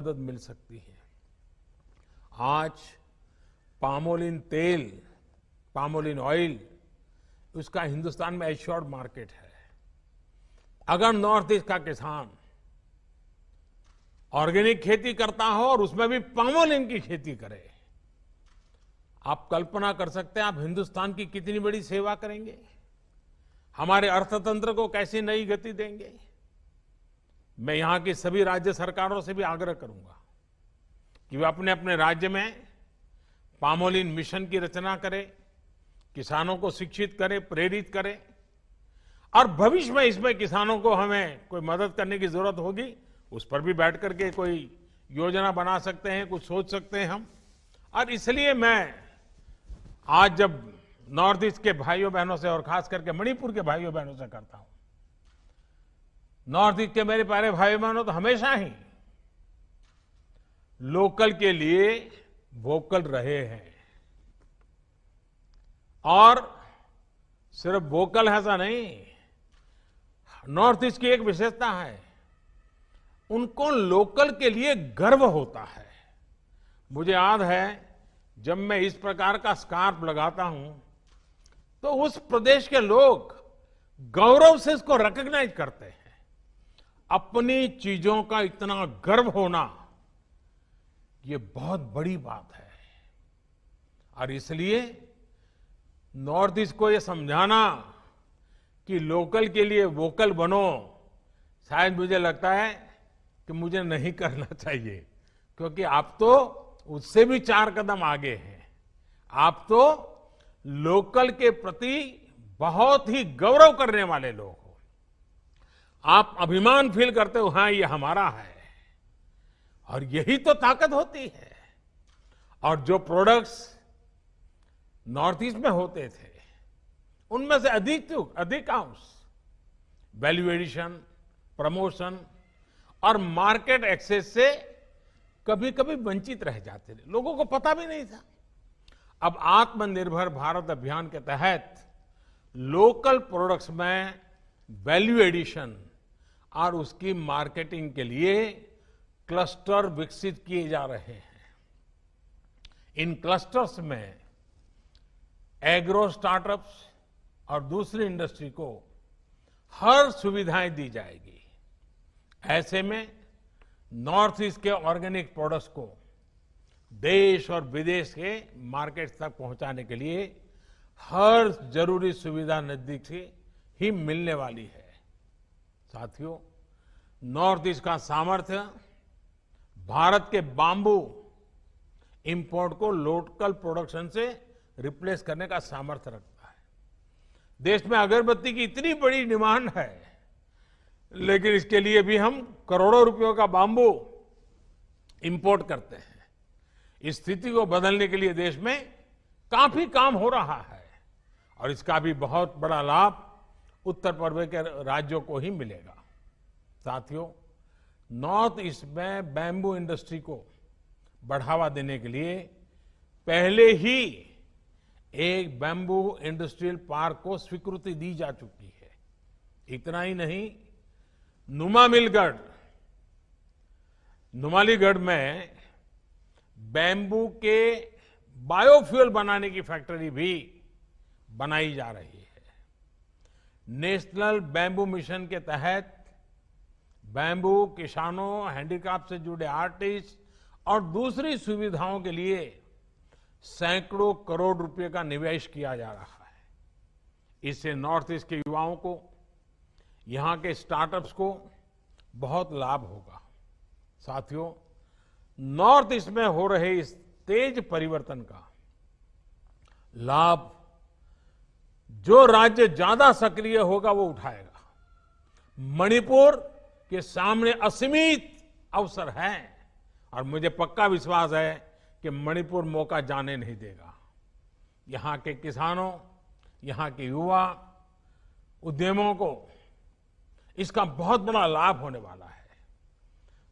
मदद मिल सकती है। आज पामोलिन तेल, पामोलिन ऑयल, उसका हिंदुस्तान में एश्योर्ड मार्केट है। अगर नॉर्थ ईस्ट का किसान ऑर्गेनिक खेती करता हो और उसमें भी पामोलिन की खेती करे, आप कल्पना कर सकते हैं आप हिंदुस्तान की कितनी बड़ी सेवा करेंगे, हमारे अर्थतंत्र को कैसी नई गति देंगे। मैं यहां की सभी राज्य सरकारों से भी आग्रह करूंगा कि वे अपने अपने राज्य में पामोलिन मिशन की रचना करें, किसानों को शिक्षित करें, प्रेरित करें, और भविष्य में इसमें किसानों को हमें कोई मदद करने की जरूरत होगी, उस पर भी बैठ करके कोई योजना बना सकते हैं, कुछ सोच सकते हैं हम। और इसलिए मैं आज जब नॉर्थ ईस्ट के भाइयों बहनों से और खास करके मणिपुर के भाइयों बहनों से करता हूं, नॉर्थ ईस्ट के मेरे प्यारे भाई बहनों तो हमेशा ही लोकल के लिए वोकल रहे हैं, और सिर्फ वोकल ऐसा नहीं, नॉर्थ ईस्ट की एक विशेषता है, उनको लोकल के लिए गर्व होता है। मुझे याद है जब मैं इस प्रकार का स्कार्फ लगाता हूं तो उस प्रदेश के लोग गौरव से इसको रिकॉग्नाइज करते हैं। अपनी चीजों का इतना गर्व होना ये बहुत बड़ी बात है, और इसलिए नॉर्थ ईस्ट को ये समझाना कि लोकल के लिए वोकल बनो, शायद मुझे लगता है कि मुझे नहीं करना चाहिए, क्योंकि आप तो उससे भी 4 कदम आगे हैं। आप तो लोकल के प्रति बहुत ही गौरव करने वाले लोग हो, आप अभिमान फील करते हो, हाँ ये हमारा है, और यही तो ताकत होती है। और जो प्रोडक्ट्स नॉर्थ ईस्ट में होते थे उनमें से अधिकांश वैल्यू एडिशन, प्रमोशन और मार्केट एक्सेस से कभी कभी वंचित रह जाते थे, लोगों को पता भी नहीं था। अब आत्मनिर्भर भारत अभियान के तहत लोकल प्रोडक्ट्स में वैल्यू एडिशन और उसकी मार्केटिंग के लिए क्लस्टर विकसित किए जा रहे हैं। इन क्लस्टर्स में एग्रो स्टार्टअप्स और दूसरी इंडस्ट्री को हर सुविधाएं दी जाएगी। ऐसे में नॉर्थ ईस्ट के ऑर्गेनिक प्रोडक्ट्स को देश और विदेश के मार्केट तक पहुंचाने के लिए हर जरूरी सुविधा नजदीक से ही मिलने वाली है। साथियों, नॉर्थ ईस्ट का सामर्थ्य भारत के बांबू इंपोर्ट को लोकल प्रोडक्शन से रिप्लेस करने का सामर्थ्य रखता है। देश में अगरबत्ती की इतनी बड़ी डिमांड है, लेकिन इसके लिए भी हम करोड़ों रुपयों का बांबू इंपोर्ट करते हैं। इस स्थिति को बदलने के लिए देश में काफी काम हो रहा है, और इसका भी बहुत बड़ा लाभ उत्तर पूर्व के राज्यों को ही मिलेगा। साथियों, नॉर्थ ईस्ट में बैम्बू इंडस्ट्री को बढ़ावा देने के लिए पहले ही एक बैम्बू इंडस्ट्रियल पार्क को स्वीकृति दी जा चुकी है। इतना ही नहीं, नुमालीगढ़ में बैम्बू के बायोफ्यूल बनाने की फैक्ट्री भी बनाई जा रही है। नेशनल बैम्बू मिशन के तहत बैम्बू किसानों, हैंडीक्राफ्ट से जुड़े आर्टिस्ट और दूसरी सुविधाओं के लिए सैकड़ों करोड़ रुपए का निवेश किया जा रहा है। इससे नॉर्थ ईस्ट के युवाओं को, यहां के स्टार्टअप्स को बहुत लाभ होगा। साथियों, नॉर्थ ईस्ट में हो रहे इस तेज परिवर्तन का लाभ जो राज्य ज्यादा सक्रिय होगा वो उठाएगा। मणिपुर के सामने असीमित अवसर हैं, और मुझे पक्का विश्वास है कि मणिपुर मौका जाने नहीं देगा। यहां के किसानों, यहां के युवा उद्यमों को इसका बहुत बड़ा लाभ होने वाला है।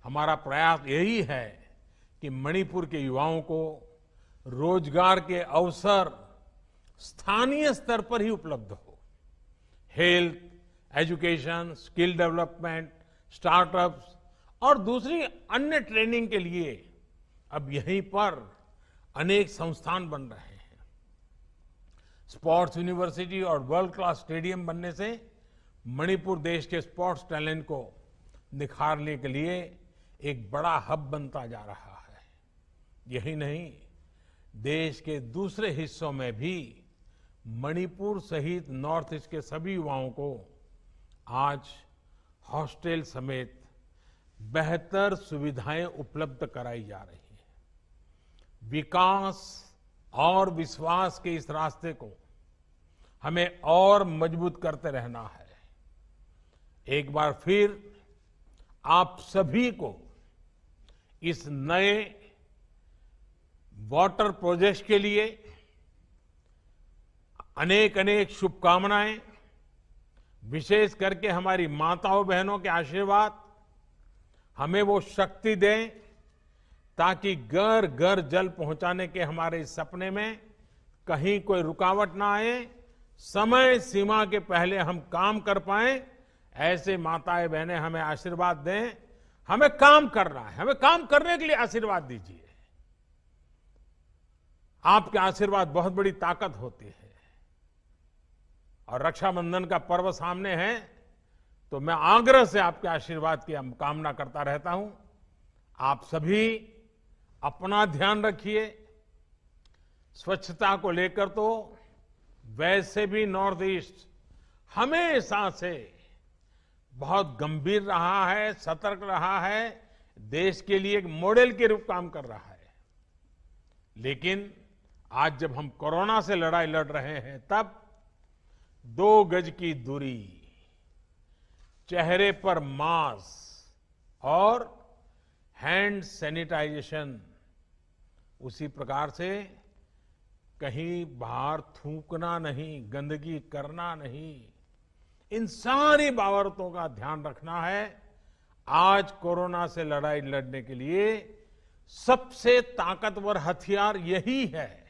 हमारा प्रयास यही है कि मणिपुर के युवाओं को रोजगार के अवसर स्थानीय स्तर पर ही उपलब्ध हो। Health, education, skill development, startups और दूसरी अन्य ट्रेनिंग के लिए अब यहीं पर अनेक संस्थान बन रहे हैं। स्पोर्ट्स यूनिवर्सिटी और वर्ल्ड क्लास स्टेडियम बनने से मणिपुर देश के स्पोर्ट्स टैलेंट को निखारने के लिए एक बड़ा हब बनता जा रहा है। यही नहीं, देश के दूसरे हिस्सों में भी मणिपुर सहित नॉर्थ ईस्ट के सभी युवाओं को आज हॉस्टल समेत बेहतर सुविधाएं उपलब्ध कराई जा रही हैं। विकास और विश्वास के इस रास्ते को हमें और मजबूत करते रहना है। एक बार फिर आप सभी को इस नए वाटर प्रोजेक्ट के लिए अनेक अनेक शुभकामनाएं। विशेष करके हमारी माताओं बहनों के आशीर्वाद हमें वो शक्ति दें ताकि घर घर जल पहुंचाने के हमारे इस सपने में कहीं कोई रुकावट ना आए, समय सीमा के पहले हम काम कर पाएं। ऐसे माताएं बहनें हमें आशीर्वाद दें। हमें काम करना है, हमें काम करने के लिए आशीर्वाद दीजिए। आपके आशीर्वाद बहुत बड़ी ताकत होती है। और रक्षाबंधन का पर्व सामने है तो मैं आग्रह से आपके आशीर्वाद की कामना करता रहता हूं। आप सभी अपना ध्यान रखिए। स्वच्छता को लेकर तो वैसे भी नॉर्थ ईस्ट हमेशा से बहुत गंभीर रहा है, सतर्क रहा है, देश के लिए एक मॉडल के रूप काम कर रहा है। लेकिन आज जब हम कोरोना से लड़ाई लड़ रहे हैं तब 2 गज की दूरी, चेहरे पर मास्क और हैंड सैनिटाइजेशन, उसी प्रकार से कहीं बाहर थूकना नहीं, गंदगी करना नहीं, इन सारी बाबतों का ध्यान रखना है। आज कोरोना से लड़ाई लड़ने के लिए सबसे ताकतवर हथियार यही है।